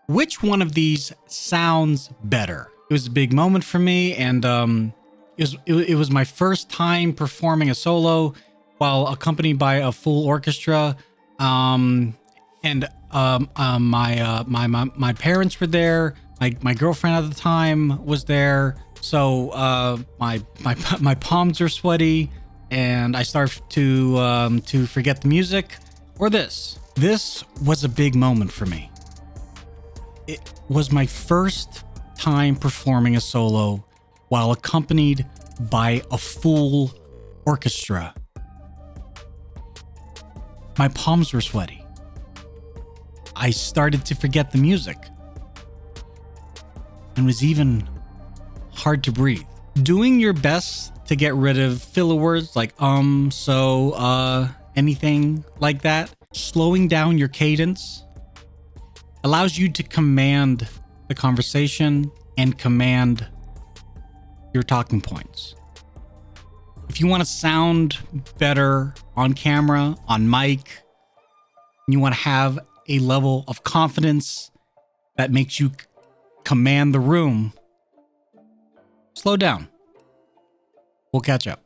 Which one of these sounds better? It was a big moment for me, and it was my first time performing a solo while accompanied by a full orchestra. My parents were there. My girlfriend at the time was there. So my palms are sweaty, and I start to forget the music. Or this. This was a big moment for me. It was my first time performing a solo while accompanied by a full orchestra. My palms were sweaty. I started to forget the music. And was even hard to breathe. Doing your best to get rid of filler words like so, anything like that. Slowing down your cadence allows you to command the conversation and command your talking points. If you want to sound better on camera, on mic, and you want to have a level of confidence that makes you command the room, slow down. We'll catch up.